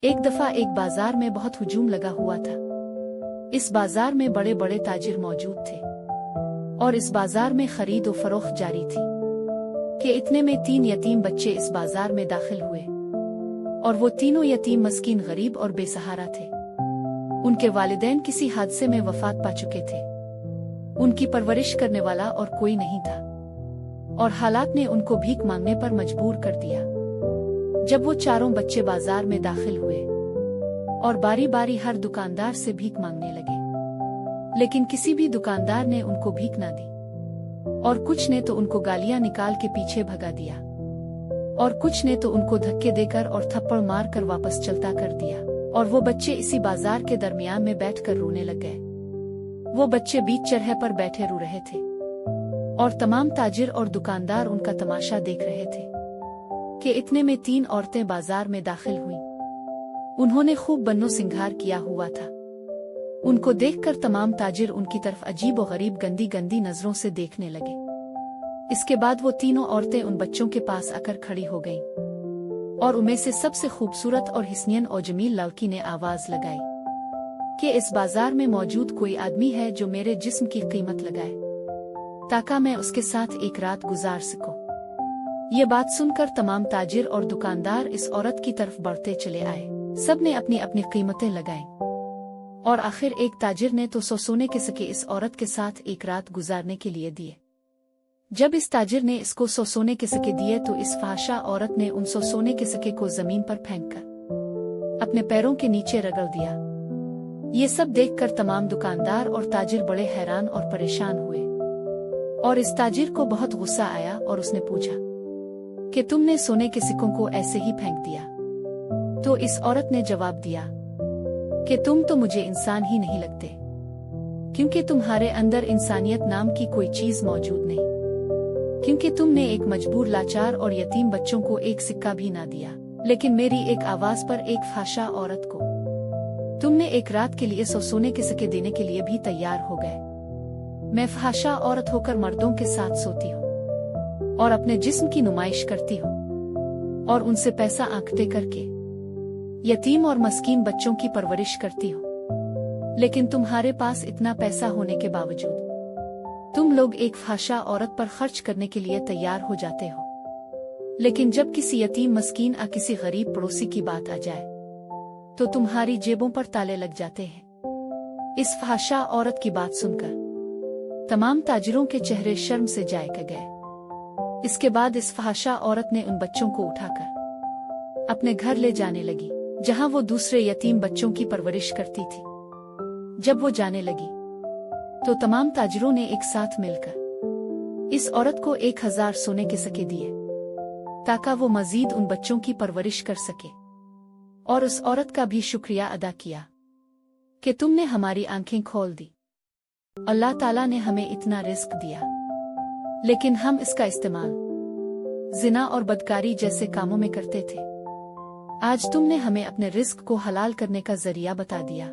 एक दफा एक बाजार में बहुत हुजूम लगा हुआ था। इस बाजार में बड़े बड़े ताजिर मौजूद थे और इस बाजार में खरीद और फरोख्त जारी थी कि इतने में 3 यतीम बच्चे इस बाजार में दाखिल हुए और वो तीनों यतीम मस्कीन गरीब और बेसहारा थे। उनके वालिदैन किसी हादसे में वफात पा चुके थे। उनकी परवरिश करने वाला और कोई नहीं था और हालात ने उनको भीख मांगने पर मजबूर कर दिया। जब वो चारों बच्चे बाजार में दाखिल हुए और बारी बारी हर दुकानदार से भीख मांगने लगे, लेकिन किसी भी दुकानदार ने उनको भीख ना दी और कुछ ने तो उनको गालियां निकाल के पीछे भगा दिया और कुछ ने तो उनको धक्के देकर और थप्पड़ मार कर वापस चलता कर दिया और वो बच्चे इसी बाजार के दरमियान में बैठकर रोने लग गए। वो बच्चे बीच चरहे पर बैठे रो रहे थे और तमाम ताजिर और दुकानदार उनका तमाशा देख रहे थे कि इतने में 3 औरतें बाजार में दाखिल हुईं। उन्होंने खूब बन्नो सिंगार किया हुआ था। उनको देखकर तमाम ताजिर उनकी तरफ अजीब और गरीब गंदी गंदी नजरों से देखने लगे। इसके बाद वो तीनों औरतें उन बच्चों के पास आकर खड़ी हो गईं और उनमें से सबसे खूबसूरत और हिस्नियन और जमील लड़की ने आवाज लगाई कि इस बाजार में मौजूद कोई आदमी है जो मेरे जिस्म की कीमत लगाए ताकि मैं उसके साथ एक रात गुजार सकूं। ये बात सुनकर तमाम ताजिर और दुकानदार इस औरत की तरफ बढ़ते चले आए। सब ने अपनी अपनी कीमतें लगाईं और आखिर एक ताजिर ने तो 100 सोने के सिक्के इस औरत के साथ एक रात गुजारने के लिए दिए। जब इस ताजिर ने इसको 100 सोने के सिक्के दिए तो इस फहाशा औरत ने उन 100 सोने के सिक्के को जमीन पर फेंककर अपने पैरों के नीचे रगड़ दिया। ये सब देखकर तमाम दुकानदार और ताजिर बड़े हैरान और परेशान हुए और इस ताजिर को बहुत गुस्सा आया और उसने पूछा कि तुमने सोने के सिक्कों को ऐसे ही फेंक दिया? तो इस औरत ने जवाब दिया कि तुम तो मुझे इंसान ही नहीं लगते, क्योंकि तुम्हारे अंदर इंसानियत नाम की कोई चीज मौजूद नहीं, क्योंकि तुमने एक मजबूर लाचार और यतीम बच्चों को एक सिक्का भी ना दिया, लेकिन मेरी एक आवाज पर एक फहाशा औरत को तुमने एक रात के लिए 100 सोने के सिक्के देने के लिए भी तैयार हो गए। मैं फहाशा औरत होकर मर्दों के साथ सोती हूँ और अपने जिस्म की नुमाइश करती हूँ और उनसे पैसा आंकते करके यतीम और मस्कीन बच्चों की परवरिश करती हूँ, लेकिन तुम्हारे पास इतना पैसा होने के बावजूद तुम लोग एक फहाशा औरत पर खर्च करने के लिए तैयार हो जाते हो। लेकिन जब किसी यतीम मस्कीन या किसी गरीब पड़ोसी की बात आ जाए तो तुम्हारी जेबों पर ताले लग जाते हैं। इस फहाशा औरत की बात सुनकर तमाम ताजिरों के चेहरे शर्म से जायका गए। इसके बाद इस फहाशा औरत ने उन बच्चों को उठाकर अपने घर ले जाने लगी, जहां वो दूसरे यतीम बच्चों की परवरिश करती थी। जब वो जाने लगी तो तमाम ताजिरों ने एक साथ मिलकर इस औरत को 1000 सोने के सिक्के दिए ताकि वो मजीद उन बच्चों की परवरिश कर सके और उस औरत का भी शुक्रिया अदा किया कि तुमने हमारी आंखें खोल दी। अल्लाह ताला ने हमें इतना रिस्क दिया, लेकिन हम इसका इस्तेमाल जिना और बदकारी जैसे कामों में करते थे। आज तुमने हमें अपने रिस्क को हलाल करने का जरिया बता दिया।